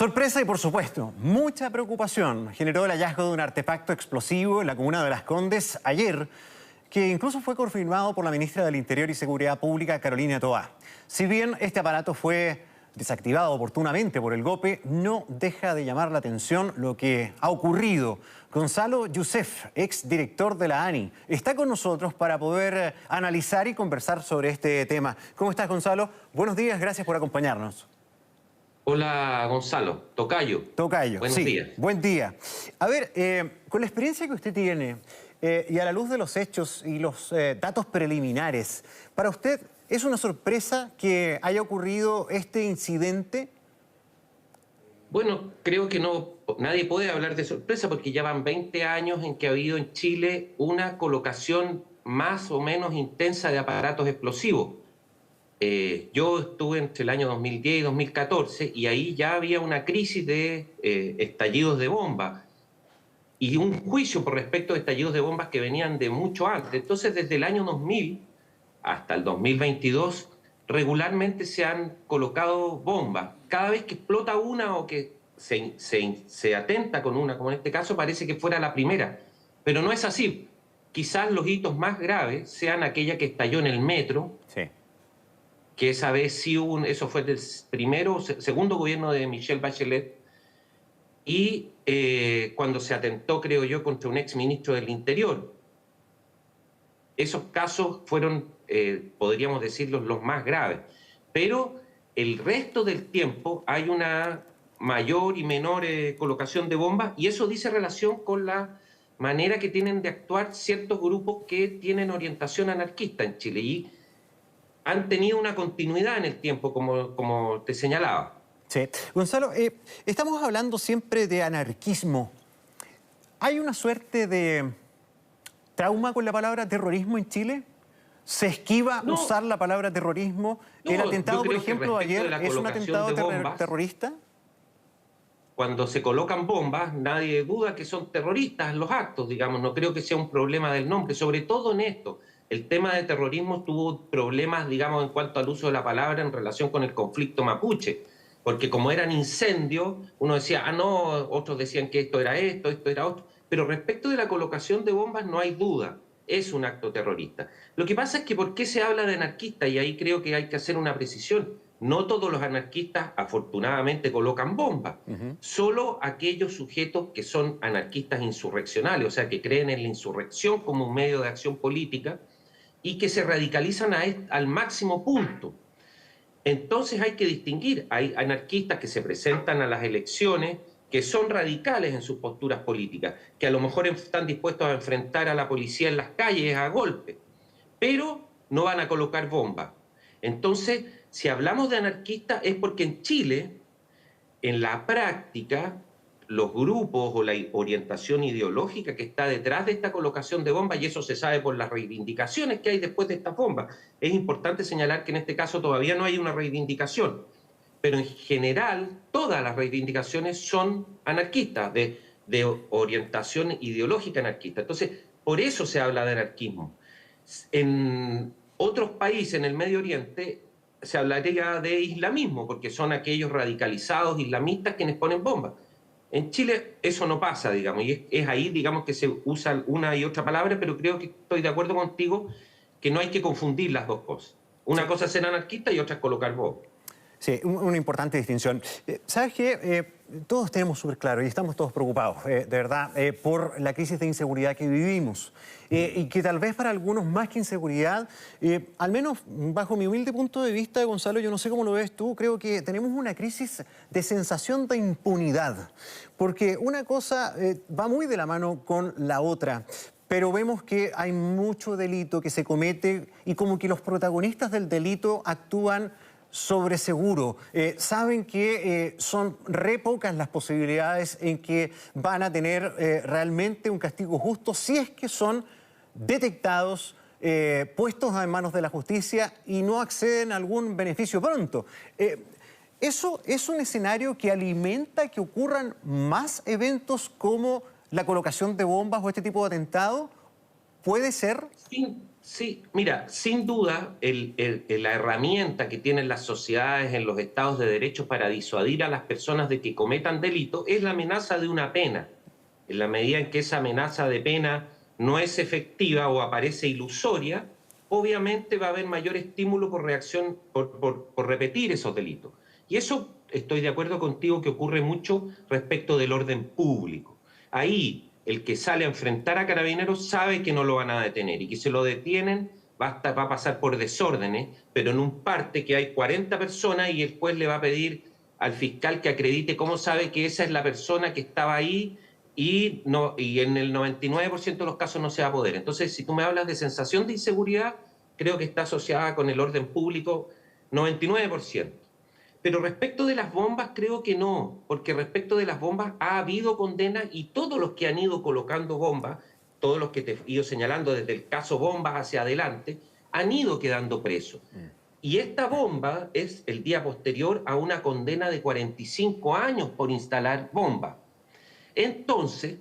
Sorpresa y, por supuesto, mucha preocupación generó el hallazgo de un artefacto explosivo en la comuna de Las Condes ayer, que incluso fue confirmado por la ministra del Interior y Seguridad Pública, Carolina Toá. Si bien este aparato fue desactivado oportunamente por el GOPE, no deja de llamar la atención lo que ha ocurrido. Gonzalo Youssef, exdirector de la ANI, está con nosotros para poder analizar y conversar sobre este tema. ¿Cómo estás, Gonzalo? Buenos días, gracias por acompañarnos. Hola Gonzalo, Tocayo. Tocayo, Buenos sí, días. buen día. A ver, con la experiencia que usted tiene y a la luz de los hechos y los datos preliminares, ¿para usted es una sorpresa que haya ocurrido este incidente? Bueno, creo que nadie puede hablar de sorpresa porque ya van 20 años en que ha habido en Chile una colocación más o menos intensa de aparatos explosivos. Yo estuve entre el año 2010 y 2014 y ahí ya había una crisis de estallidos de bombas y un juicio por respecto de estallidos de bombas que venían de mucho antes. Entonces, desde el año 2000 hasta el 2022, regularmente se han colocado bombas. Cada vez que explota una o que se atenta con una, como en este caso, parece que fuera la primera. Pero no es así. Quizás los hitos más graves sean aquella que estalló en el metro, Sí. que esa vez sí hubo, eso fue del segundo gobierno de Michelle Bachelet, y cuando se atentó, creo yo, contra un exministro del Interior. Esos casos fueron, podríamos decirlo, los más graves. Pero el resto del tiempo hay una mayor y menor colocación de bombas, y eso dice relación con la manera que tienen de actuar ciertos grupos que tienen orientación anarquista en Chile y han tenido una continuidad en el tiempo, como te señalaba. Sí. Gonzalo, estamos hablando siempre de anarquismo. ¿Hay una suerte de trauma con la palabra terrorismo en Chile? ¿Se esquiva No, usar la palabra terrorismo? no, ¿El atentado, yo por creo que ejemplo, de respecto de ayer la es un colocación atentado de bombas, terrorista? cuando se colocan bombas, nadie duda que son terroristas los actos, digamos. No creo que sea un problema del nombre, sobre todo en esto. El tema de terrorismo tuvo problemas, digamos, en cuanto al uso de la palabra en relación con el conflicto mapuche, porque como eran incendios, uno decía, ah, no, otros decían que esto era otro. Pero respecto de la colocación de bombas no hay duda, es un acto terrorista. Lo que pasa es que ¿por qué se habla de anarquista? Y ahí creo que hay que hacer una precisión. No todos los anarquistas, afortunadamente, colocan bombas. Solo aquellos sujetos que son anarquistas insurreccionales, o sea, que creen en la insurrección como un medio de acción política y que se radicalizan al máximo punto. Entonces hay que distinguir. Hay anarquistas que se presentan a las elecciones, que son radicales en sus posturas políticas, que a lo mejor están dispuestos a enfrentar a la policía en las calles a golpes, pero no van a colocar bombas. Entonces, si hablamos de anarquistas es porque en Chile, en la práctica, los grupos o la orientación ideológica que está detrás de esta colocación de bombas, y eso se sabe por las reivindicaciones que hay después de estas bombas. Es importante señalar que en este caso todavía no hay una reivindicación, pero en general todas las reivindicaciones son anarquistas, de orientación ideológica anarquista. Entonces, por eso se habla de anarquismo. En otros países en el Medio Oriente se hablaría de islamismo, porque son aquellos radicalizados islamistas quienes ponen bombas. En Chile eso no pasa, digamos, y es ahí, digamos, que se usa una y otra palabra, pero creo que estoy de acuerdo contigo que no hay que confundir las dos cosas. Sí. Una cosa es ser anarquista y otra es colocar bombas. Sí, una importante distinción. ¿Sabes qué? Todos tenemos súper claro y estamos todos preocupados, de verdad, por la crisis de inseguridad que vivimos. Y que tal vez para algunos más que inseguridad, al menos bajo mi humilde punto de vista, Gonzalo, yo no sé cómo lo ves tú, creo que tenemos una crisis de sensación de impunidad. Porque una cosa va muy de la mano con la otra. Pero vemos que hay mucho delito que se comete y como que los protagonistas del delito actúan sobre seguro. Saben que son re pocas las posibilidades en que van a tener realmente un castigo justo si es que son detectados, puestos en manos de la justicia y no acceden a algún beneficio pronto. ¿Eso es un escenario que alimenta que ocurran más eventos como la colocación de bombas o este tipo de atentado? ¿Puede ser? Sí. Sí, mira, sin duda la herramienta que tienen las sociedades en los estados de derecho para disuadir a las personas de que cometan delitos es la amenaza de una pena. En la medida en que esa amenaza de pena no es efectiva o aparece ilusoria, obviamente va a haber mayor estímulo por reacción, por repetir esos delitos. Y eso estoy de acuerdo contigo que ocurre mucho respecto del orden público. Ahí el que sale a enfrentar a carabineros sabe que no lo van a detener y que se lo detienen va a pasar por desórdenes, pero en un parte que hay 40 personas y el juez le va a pedir al fiscal que acredite cómo sabe que esa es la persona que estaba ahí y en el 99% de los casos no se va a poder. Entonces, si tú me hablas de sensación de inseguridad, creo que está asociada con el orden público 99%. Pero respecto de las bombas, creo que no, porque respecto de las bombas ha habido condenas y todos los que han ido colocando bombas, todos los que te he ido señalando desde el caso bombas hacia adelante, han ido quedando presos. Y esta bomba es el día posterior a una condena de 45 años por instalar bombas. Entonces,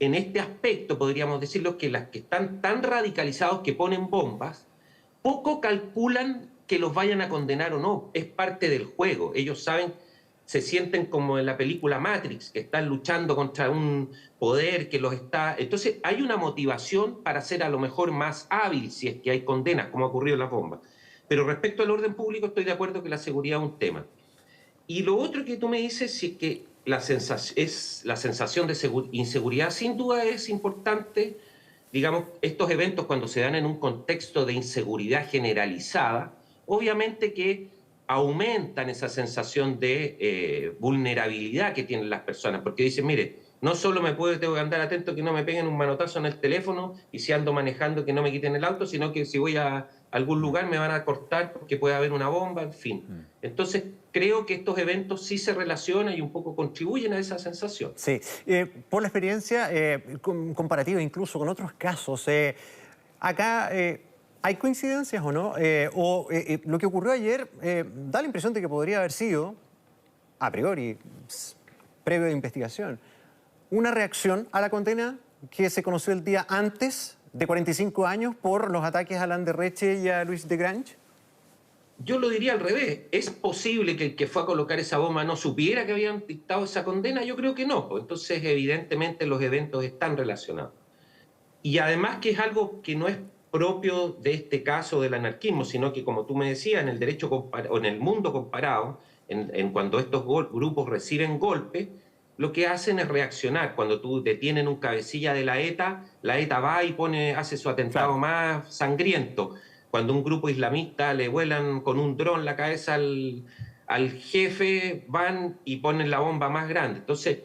en este aspecto podríamos decirlo que las que están tan radicalizados que ponen bombas, poco calculan que los vayan a condenar o no. Es parte del juego. Ellos saben, se sienten como en la película Matrix, que están luchando contra un poder que los está... Entonces hay una motivación para ser a lo mejor más hábil si es que hay condenas, como ha ocurrido en las bombas. Pero respecto al orden público estoy de acuerdo que la seguridad es un tema. Y lo otro que tú me dices, si es que la sensación de inseguridad, sin duda es importante. Digamos, estos eventos cuando se dan en un contexto de inseguridad generalizada, obviamente que aumentan esa sensación de vulnerabilidad que tienen las personas, porque dicen, mire, no solo tengo que andar atento que no me peguen un manotazo en el teléfono y si ando manejando que no me quiten el auto, sino que si voy a algún lugar me van a cortar porque puede haber una bomba, en fin. Entonces, creo que estos eventos sí se relacionan y un poco contribuyen a esa sensación. Sí, por la experiencia comparativa incluso con otros casos, acá ¿hay coincidencias o no? Lo que ocurrió ayer da la impresión de que podría haber sido, a priori, previo de investigación, una reacción a la condena que se conoció el día antes de 45 años por los ataques a Alain Derreche y a Luis de Grange. Yo lo diría al revés. ¿Es posible que el que fue a colocar esa bomba no supiera que habían dictado esa condena? Yo creo que no. Pues entonces, evidentemente, los eventos están relacionados. Y además que es algo que no es propio de este caso del anarquismo, sino que, como tú me decías, en el derecho o en el mundo comparado, en cuando estos grupos reciben golpes, lo que hacen es reaccionar. Cuando tú detienen un cabecilla de la ETA va y hace su atentado más sangriento. Cuando un grupo islamista le vuelan con un dron la cabeza al jefe, van y ponen la bomba más grande. Entonces,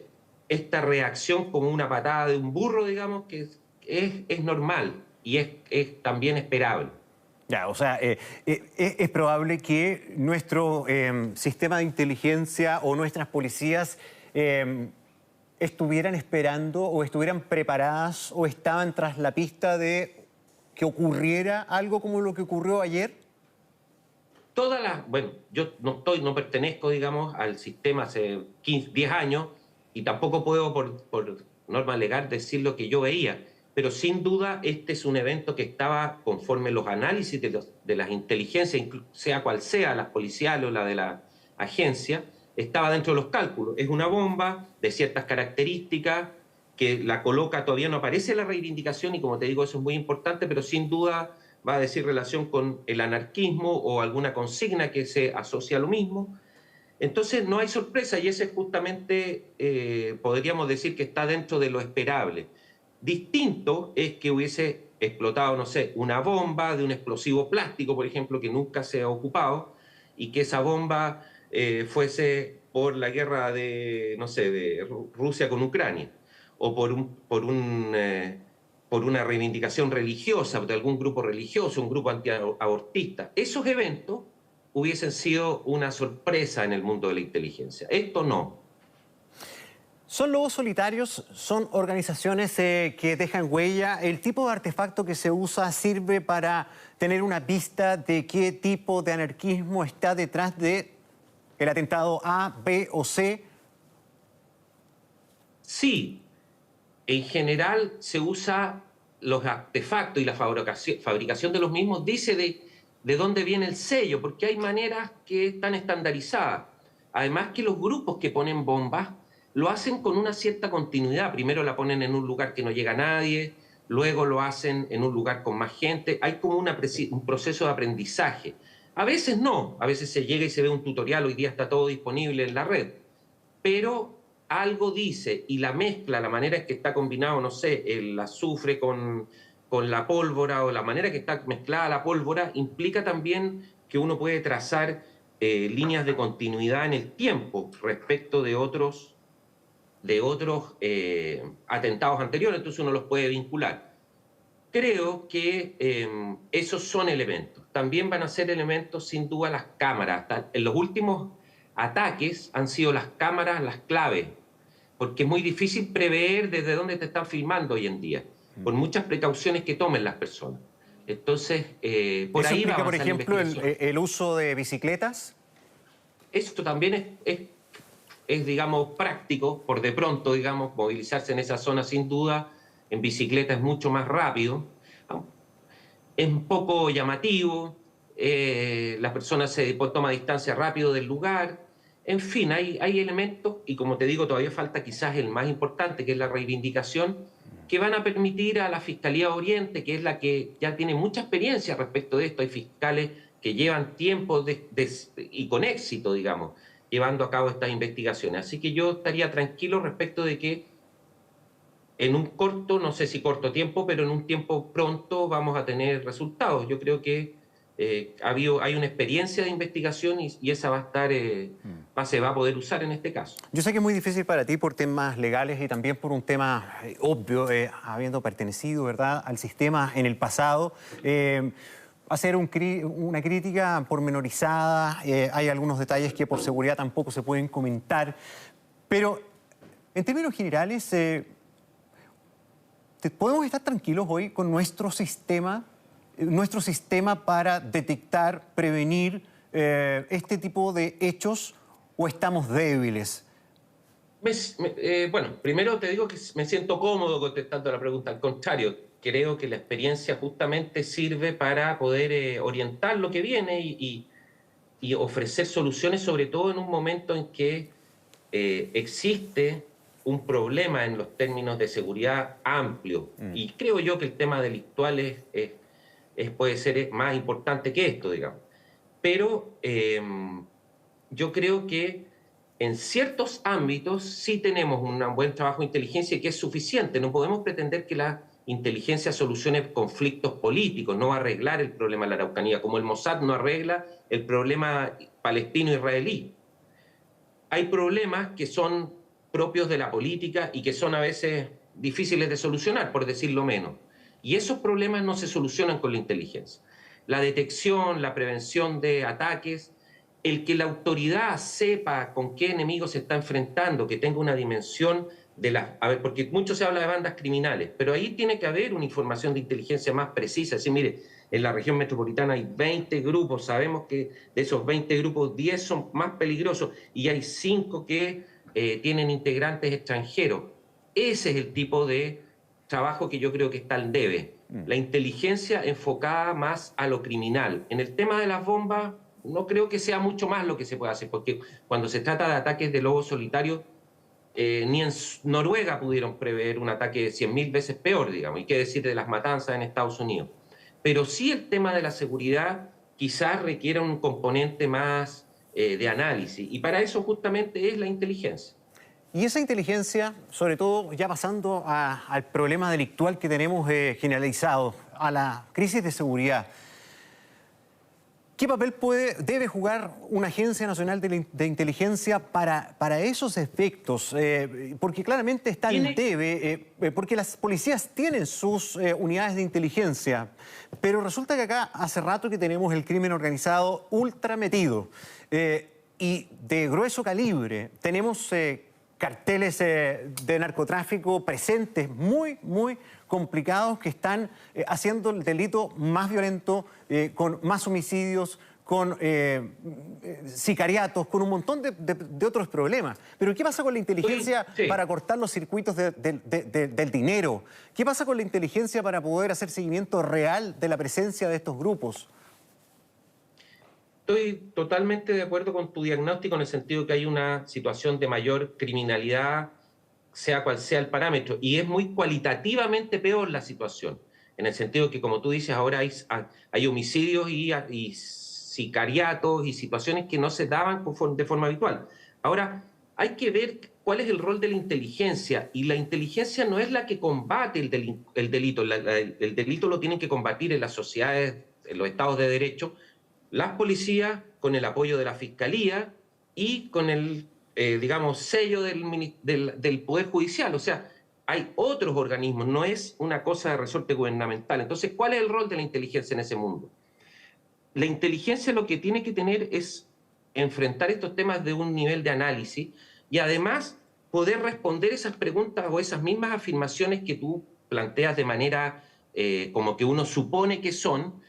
esta reacción como una patada de un burro, digamos, que es normal y es también esperable. Ya, o sea, es probable que nuestro sistema de inteligencia o nuestras policías estuvieran esperando o estuvieran preparadas o estaban tras la pista de que ocurriera algo como lo que ocurrió ayer. Bueno, yo no pertenezco, digamos, al sistema hace 10 años y tampoco puedo por norma legal decir lo que yo veía, pero sin duda este es un evento que estaba conforme los análisis de las inteligencias, sea cual sea, las policiales o la de la agencia, estaba dentro de los cálculos. Es una bomba de ciertas características que la coloca, todavía no aparece la reivindicación y como te digo, eso es muy importante, pero sin duda va a decir relación con el anarquismo o alguna consigna que se asocia a lo mismo. Entonces no hay sorpresa y ese es justamente, podríamos decir que está dentro de lo esperable. Distinto es que hubiese explotado, no sé, una bomba de un explosivo plástico, por ejemplo, que nunca se ha ocupado, y que esa bomba fuese por la guerra de, no sé, de Rusia con Ucrania, o por una reivindicación religiosa de algún grupo religioso, un grupo antiabortista. Esos eventos hubiesen sido una sorpresa en el mundo de la inteligencia. Esto no. ¿Son lobos solitarios? ¿Son organizaciones que dejan huella? ¿El tipo de artefacto que se usa sirve para tener una pista de qué tipo de anarquismo está detrás de el atentado A, B o C? Sí, en general se usa los artefactos y la fabricación de los mismos dice de dónde viene el sello, porque hay maneras que están estandarizadas. Además que los grupos que ponen bombas lo hacen con una cierta continuidad. Primero la ponen en un lugar que no llega a nadie, luego lo hacen en un lugar con más gente. Hay como un proceso de aprendizaje. A veces no, a veces se llega y se ve un tutorial, hoy día está todo disponible en la red, pero algo dice, y la mezcla, la manera en que está combinado, no sé, el azufre con la pólvora, o la manera que está mezclada la pólvora, implica también que uno puede trazar líneas de continuidad en el tiempo respecto de otros atentados anteriores, entonces uno los puede vincular. Creo que esos son elementos. También van a ser elementos, sin duda, las cámaras. En los últimos ataques han sido las cámaras las claves, porque es muy difícil prever desde dónde te están filmando hoy en día, por muchas precauciones que tomen las personas. Entonces, por ¿Eso ahí implica, va a por avanzar la ejemplo, investigación. el uso de bicicletas? Esto también es, digamos, práctico, por de pronto, digamos, movilizarse en esa zona sin duda, en bicicleta es mucho más rápido, es un poco llamativo, la persona se toma distancia rápido del lugar, en fin, hay elementos, y como te digo, todavía falta quizás el más importante, que es la reivindicación, que van a permitir a la Fiscalía Oriente, que es la que ya tiene mucha experiencia respecto de esto, hay fiscales que llevan tiempo y con éxito, digamos, llevando a cabo estas investigaciones. Así que yo estaría tranquilo respecto de que en un corto, no sé si corto tiempo, pero en un tiempo pronto vamos a tener resultados. Yo creo que hay una experiencia de investigación y esa va a estar, se va a poder usar en este caso. Yo sé que es muy difícil para ti por temas legales y también por un tema obvio, habiendo pertenecido, ¿verdad?, al sistema en el pasado. Hacer una crítica pormenorizada, hay algunos detalles que por seguridad tampoco se pueden comentar, pero en términos generales, ¿podemos estar tranquilos hoy con nuestro sistema para detectar, prevenir este tipo de hechos, o estamos débiles? Bueno, primero te digo que me siento cómodo contestando la pregunta. Al contrario, creo que la experiencia justamente sirve para poder orientar lo que viene y ofrecer soluciones, sobre todo en un momento en que existe un problema en los términos de seguridad amplio. Y creo yo que el tema delictual puede ser más importante que esto, digamos. Pero yo creo que en ciertos ámbitos sí tenemos un buen trabajo de inteligencia que es suficiente. No podemos pretender que la inteligencia solucione conflictos políticos, no va a arreglar el problema de la Araucanía, como el Mossad no arregla el problema palestino-israelí. Hay problemas que son propios de la política y que son a veces difíciles de solucionar, por decirlo menos. Y esos problemas no se solucionan con la inteligencia. La detección, la prevención de ataques, el que la autoridad sepa con qué enemigo se está enfrentando, que tenga una dimensión porque mucho se habla de bandas criminales, pero ahí tiene que haber una información de inteligencia más precisa. Así, mire, en la región metropolitana hay 20 grupos, sabemos que de esos 20 grupos, 10 son más peligrosos y hay 5 que tienen integrantes extranjeros. Ese es el tipo de trabajo que yo creo que está al debe. La inteligencia enfocada más a lo criminal. En el tema de las bombas, no creo que sea mucho más lo que se puede hacer, porque cuando se trata de ataques de lobos solitarios, ni en Noruega pudieron prever un ataque 100.000 veces peor, digamos, y qué decir de las matanzas en Estados Unidos. Pero sí el tema de la seguridad quizás requiere un componente más de análisis, y para eso justamente es la inteligencia. Y esa inteligencia, sobre todo ya pasando al problema delictual que tenemos generalizado, a la crisis de seguridad, ¿qué papel debe jugar una agencia nacional de inteligencia para esos efectos? Porque claramente está al debe, porque las policías tienen sus unidades de inteligencia, pero resulta que acá hace rato que tenemos el crimen organizado ultra metido y de grueso calibre. Tenemos carteles de narcotráfico presentes, muy, muy complicados, que están haciendo el delito más violento, con más homicidios, con sicariatos, con un montón de otros problemas. Pero ¿qué pasa con la inteligencia para cortar los circuitos del dinero? ¿Qué pasa con la inteligencia para poder hacer seguimiento real de la presencia de estos grupos? Estoy totalmente de acuerdo con tu diagnóstico en el sentido de que hay una situación de mayor criminalidad, sea cual sea el parámetro, y es muy cualitativamente peor la situación, en el sentido que, como tú dices, ahora hay homicidios y sicariatos y situaciones que no se daban de forma habitual. Ahora, hay que ver cuál es el rol de la inteligencia, y la inteligencia no es la que combate el delito. El delito lo tienen que combatir en las sociedades, en los estados de derecho, las policías, con el apoyo de la Fiscalía y con el, digamos, sello del Poder Judicial. O sea, hay otros organismos, no es una cosa de resorte gubernamental. Entonces, ¿cuál es el rol de la inteligencia en ese mundo? La inteligencia lo que tiene que tener es enfrentar estos temas de un nivel de análisis y además poder responder esas preguntas o esas mismas afirmaciones que tú planteas de manera como que uno supone que son.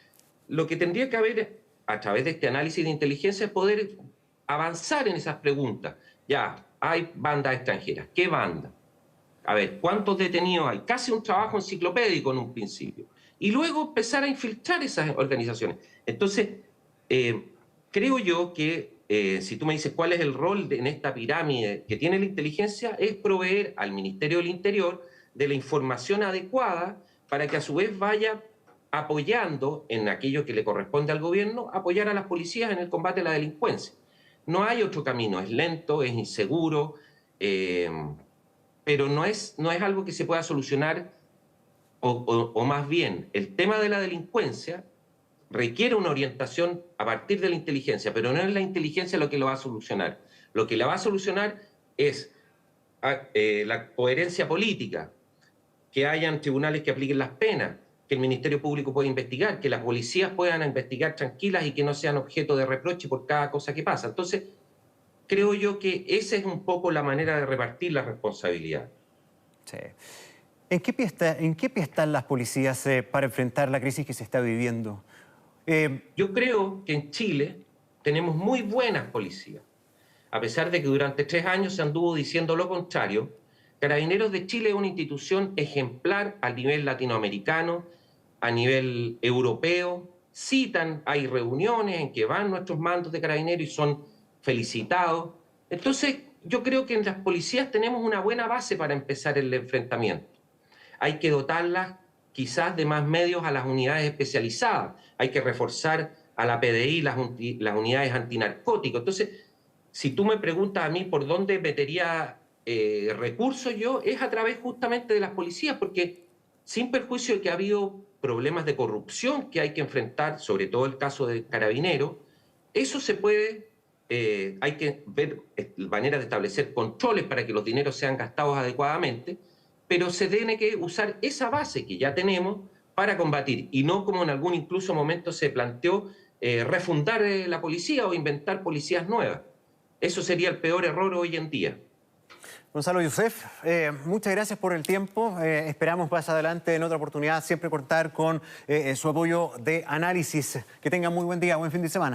Lo que tendría que haber a través de este análisis de inteligencia es poder avanzar en esas preguntas. Ya, hay bandas extranjeras. ¿Qué banda? A ver, ¿cuántos detenidos hay? Casi un trabajo enciclopédico en un principio. Y luego empezar a infiltrar esas organizaciones. Entonces, creo yo que si tú me dices cuál es el rol en esta pirámide que tiene la inteligencia, es proveer al Ministerio del Interior de la información adecuada para que a su vez vaya apoyando en aquello que le corresponde al gobierno, apoyar a las policías en el combate a la delincuencia. No hay otro camino, es lento, es inseguro, pero no es algo que se pueda solucionar, o más bien, el tema de la delincuencia requiere una orientación a partir de la inteligencia, pero no es la inteligencia lo que lo va a solucionar. Lo que la va a solucionar es la coherencia política, que hayan tribunales que apliquen las penas, que el Ministerio Público pueda investigar, que las policías puedan investigar tranquilas y que no sean objeto de reproche por cada cosa que pasa. Entonces, creo yo que esa es un poco la manera de repartir la responsabilidad. Sí. ¿En qué pie están las policías para enfrentar la crisis que se está viviendo? Yo creo que en Chile tenemos muy buenas policías. A pesar de que durante 3 años se anduvo diciendo lo contrario, Carabineros de Chile es una institución ejemplar a nivel latinoamericano, a nivel europeo. Hay reuniones en que van nuestros mandos de Carabineros y son felicitados. Entonces, yo creo que en las policías tenemos una buena base para empezar el enfrentamiento. Hay que dotarlas quizás de más medios a las unidades especializadas. Hay que reforzar a la PDI, las unidades antinarcóticos. Entonces, si tú me preguntas a mí por dónde metería recursos yo, es a través justamente de las policías, porque sin perjuicio de que ha habido problemas de corrupción que hay que enfrentar, sobre todo el caso de Carabineros, eso se puede, hay que ver maneras de establecer controles para que los dineros sean gastados adecuadamente, pero se tiene que usar esa base que ya tenemos para combatir, y no como en algún incluso momento se planteó refundar la policía o inventar policías nuevas. Eso sería el peor error hoy en día. Gonzalo Youssef, muchas gracias por el tiempo. Esperamos más adelante, en otra oportunidad, siempre contar con su apoyo de análisis. Que tengan muy buen día, buen fin de semana.